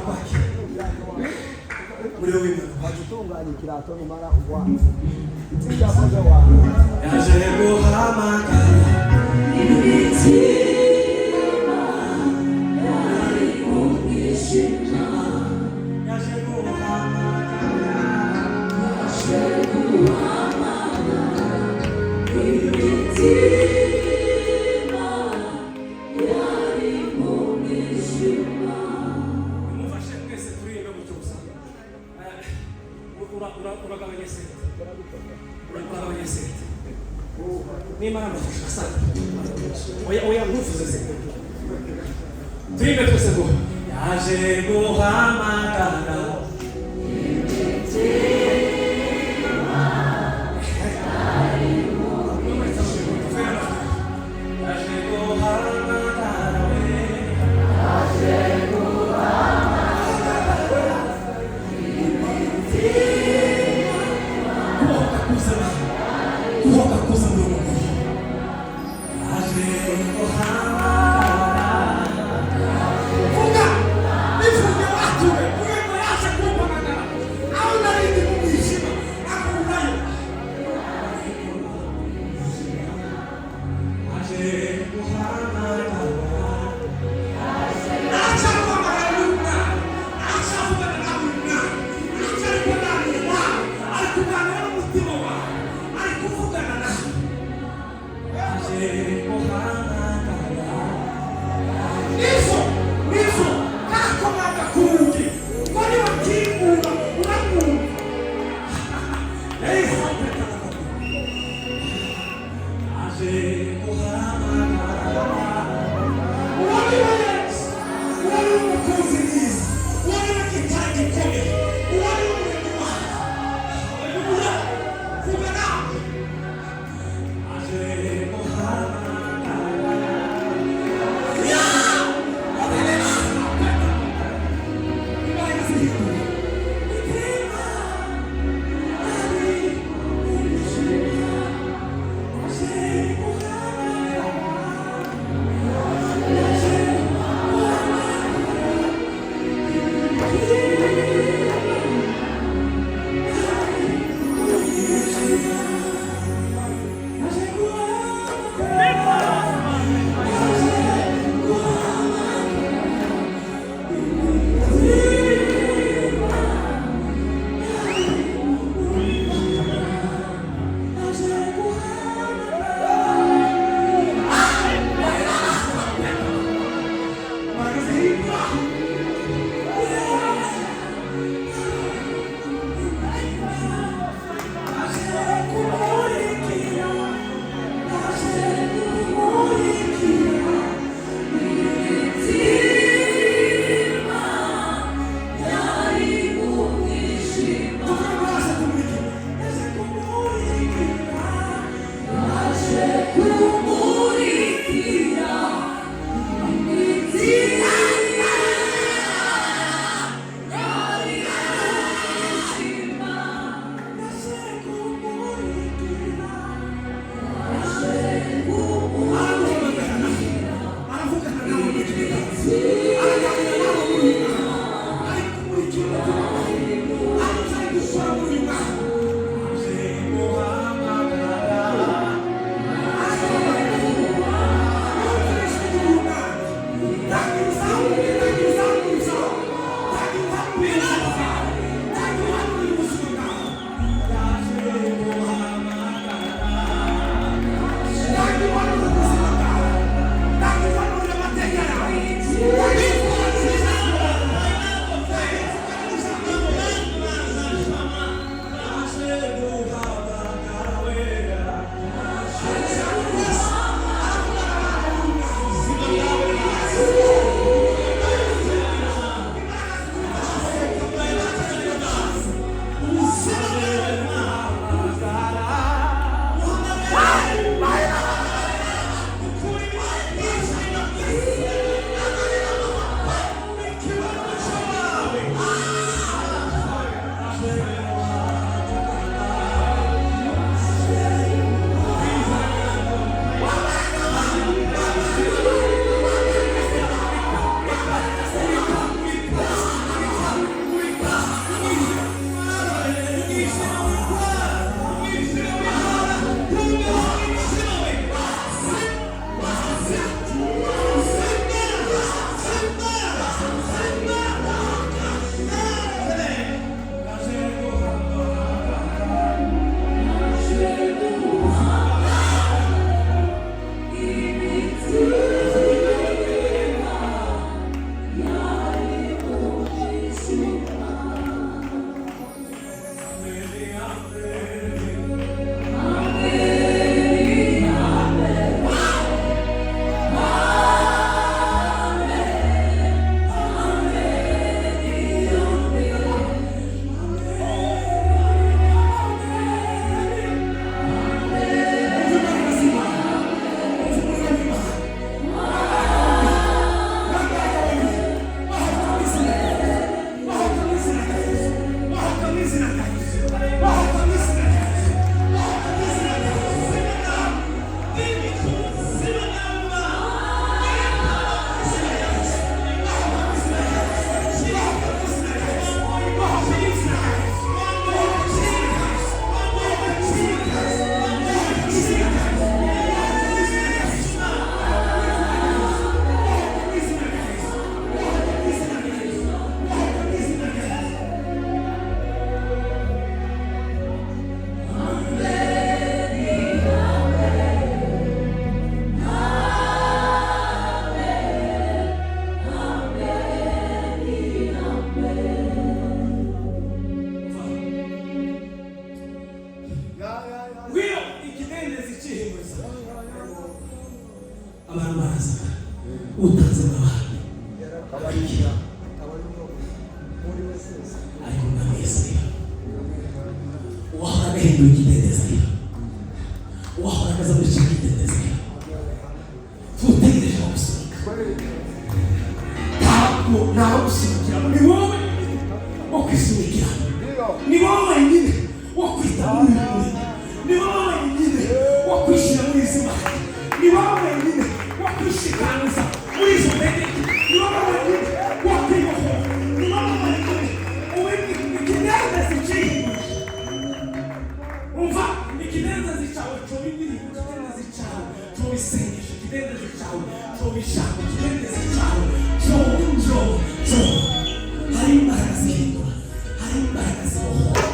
kwake muri wowe Imana gutunganya ikirato numara kugwana itsindakoze wawe yaje guhamagara imitima yari umwijima yaje guhamagara imitima yari umwijima. Mufashe twese turirimbe gutyo gusa uragabanya sente uragabanya sente n'Imana amufasha sana oya ntuvuze sente turirimbe twese ngo yaje guhamagara imitima yari umwijima yaje guhamagara yaje Kabarira kabariro muri wese ariko mwese wahora gahindura igidendezi wahora kaza muri cyo gidendezi tutegereje gusunika ntabwo gusunikira ni wowe wo kwisunikira ni wowe nyine wo kwita muri muri ni wowe nyine wo kwishyira muri izi mbaraga ni wowe nyine wo kwishikaniza muri izo ntege ni wowe nyine wo kwibohora ni wowe nyine ikidendezi cyihinduje umva ikidendezi cyawe cyobibiri ikidendezi cyawe cyobisengesha ikidendezi cyawe cyobishaka ikidendezi cyawe cyo hari imbaraga zihindura hari imbaraga zibohora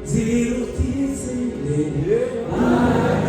Zero tears in the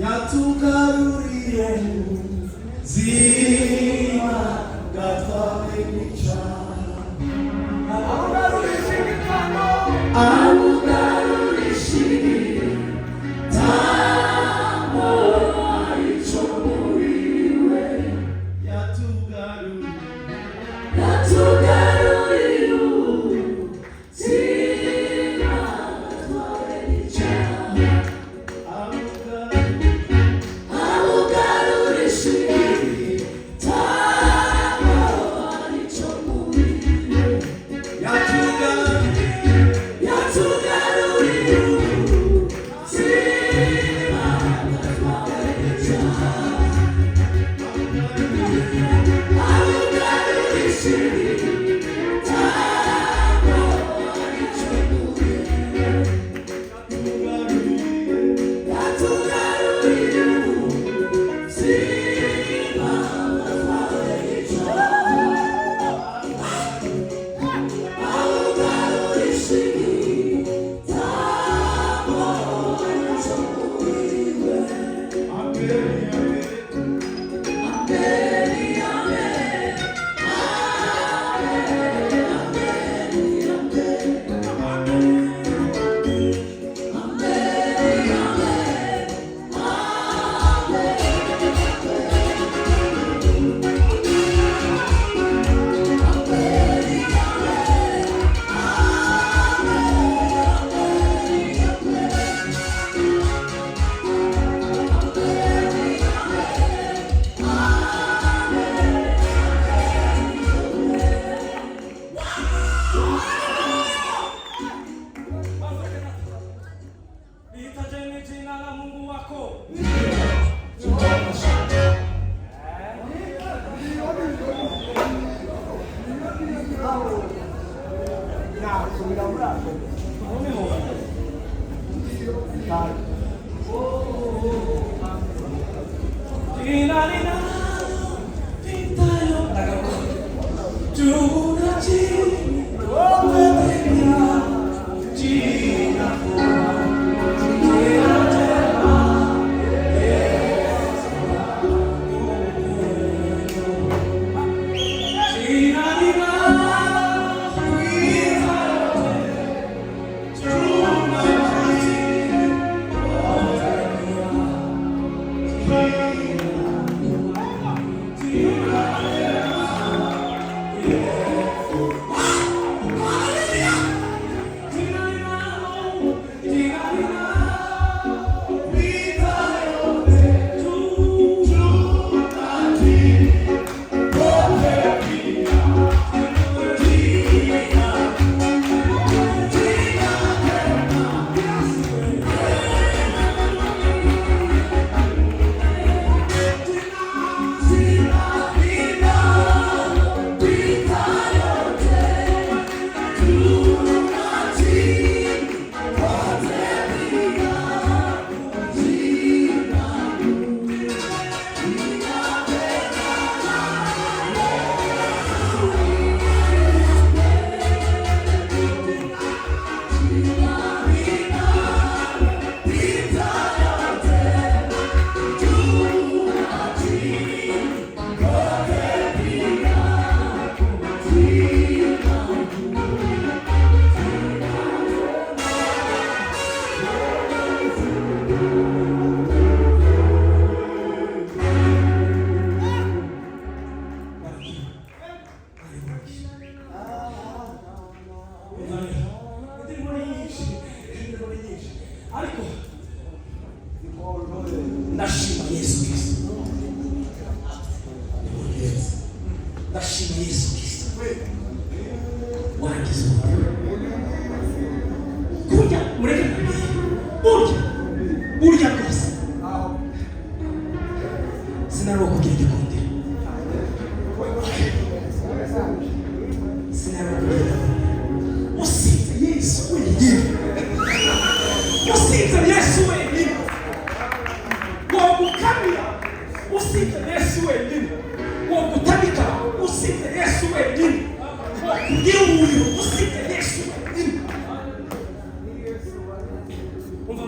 yatugaruriye zima gatwawe n'icyaha amugarurisha igitabo aricyo muriwe yatugaruriye zima gatwawe n'icyaha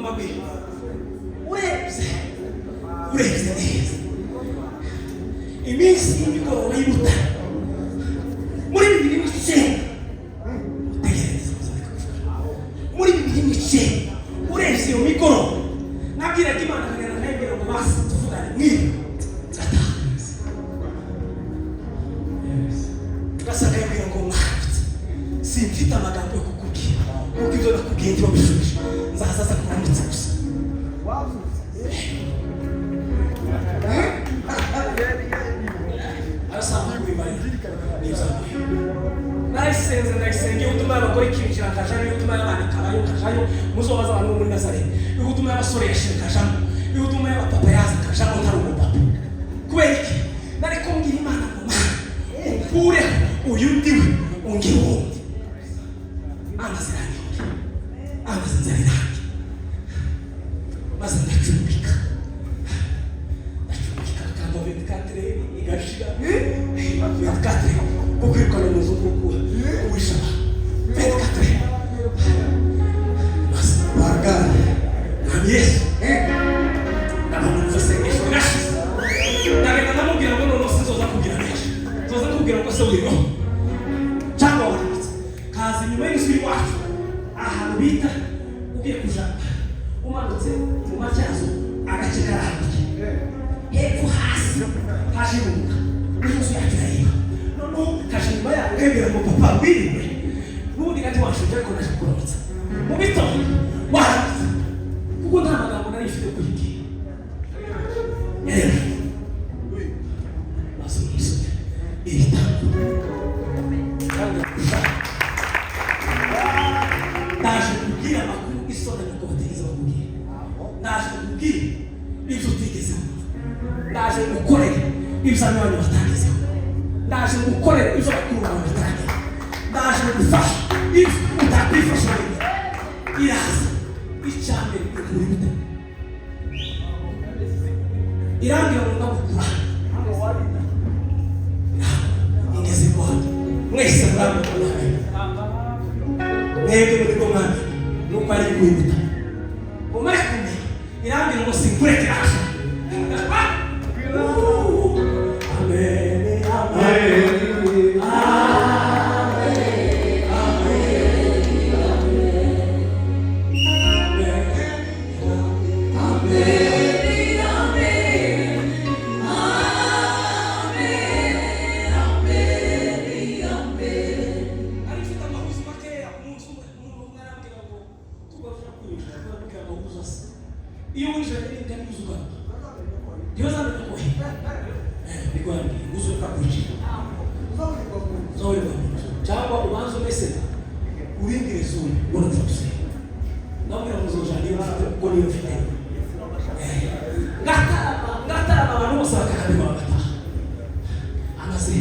mbabwira urebye neza iminsi y'imigoroba y'ubutare muri 2009 muri 2009 urebye iyo migoroba nabwiraga Imana kagana nayibwira ngo basi tuvugane mwibi gasaka yabwira ngo mwafite simfite amagambo yo kukubwira kuko ibyo nakubwiye ndi babishubije nzazaza kuramutse gusa arasanga kubimara ndayisenga utuma abagore ikintu kirakajayo utuma abana kabayo kajayo muzobaza abantu bo muri Nazareth utuma abasore yashirikajamo utuma abapapa yaza kajamo ntari umupapa kubera iki nari kumbwira Imana ngo mana ukure uyu ndiwe ungira uwundi amazinzanira maze ndacumbika kamba 24 igashira 24 kukwirukana mu zukuku ubishaba 24 maze baragana na Yesu namuvuze ngo nashize nagenda namubwira ngo none sinzoza kugira neza nzoza kubwira ngo se wiriho cyangwa waramutse kazi nyuma y'inzu iwacu ahantu bita ugiye kuja umanutse mu macyazo agace karangiye hepfo hasi haje umuka n'inzu yacu yayiba noneho kaje nyuma yawe ukabwira ngo papa wiriwe n'ubundi gati washuje ariko naje kuramutsa mu bitondo waramutse kuko nta magambo nari mfite kuyibwira ndaje kubwira amakuru isonga nuko batigeze bakubwira ndaje kubwira ibyo utigeze ndaje gukorera ibyo abantu batagezeho ndaje gukorera ibyo bakuru bawe batagezeho ndaje gufasha ibyo utakwifasha wenyine iraza icyambere kuri bute irambira ngo ndagukura ingeze kwanda mwese murabona mwebwe muri ko mwana nuko ari kwibuta umare kumenya irambira ngo sinkureke aje amen amen iyo uje n'ingani uzuga Dios sabe cómo es igual uzo kapuchi zoe cyangwa ubanza umese urindire zone ubona byose nabwira muzoja niyo mfite ko niyo mfite ngatara abantu bose bakakabima bagataha amaze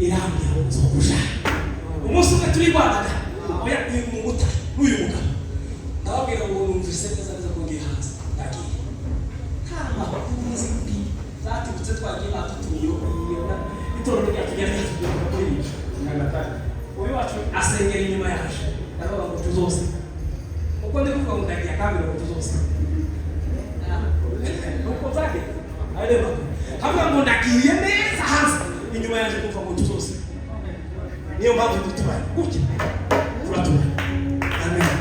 irambira ngo nzokuja umunsi umwe turi kwanaga oya ni mu guta n'uyu mugabo ndababwira ngo numvise neza neza ko ngiye hanze ndagiye kama nzi zatubutse twagiye batutumiyo itoro ryacu ryatubwira ko ari nyagatare uyu wacu asengera inyuma yaje ndavuga ngo tuzose uko ndi kuvuga ngo ndagiye akambira ngo tuzose uko zake areba havuga ngo ndagiye neza hanze inyuma yaje kuvuga ngo tuzose niyo mpamvu dutubaye gutya turatubaye amen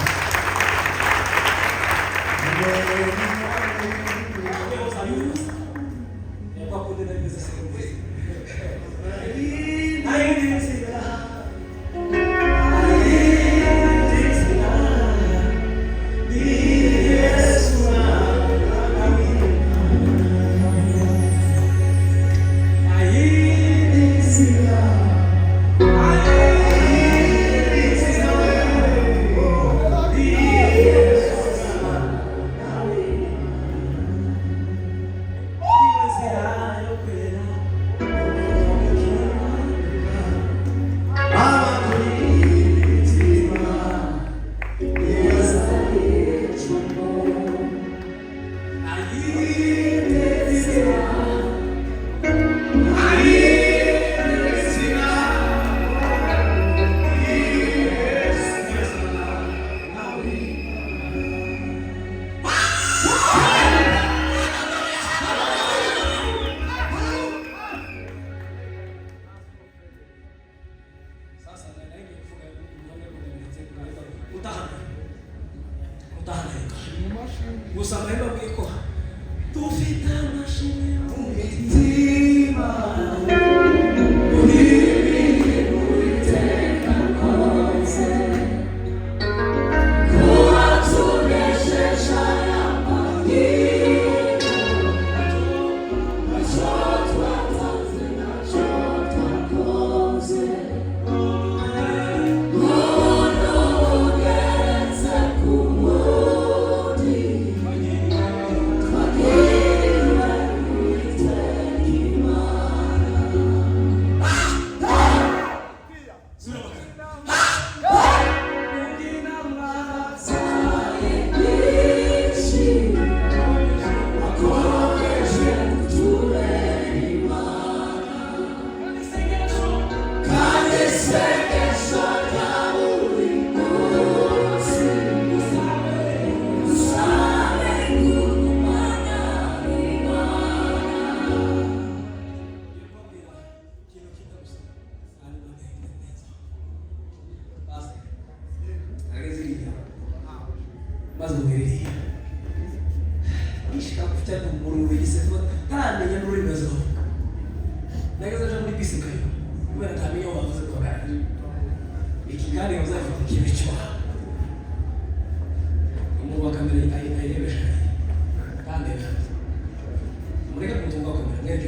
gusa ndababwiye ko dufite amashimwe mu mitima maze umwiririye ishaka kufite umururu w'igisefo ntamenya n'ururimi azaho nagaze aje muri bisi kayo kubera ntamenya aho bavuze ko gari iki gari bazafite ikintu cyo umubaka mbere ayirebesha kandi mureka kutunga ko mweke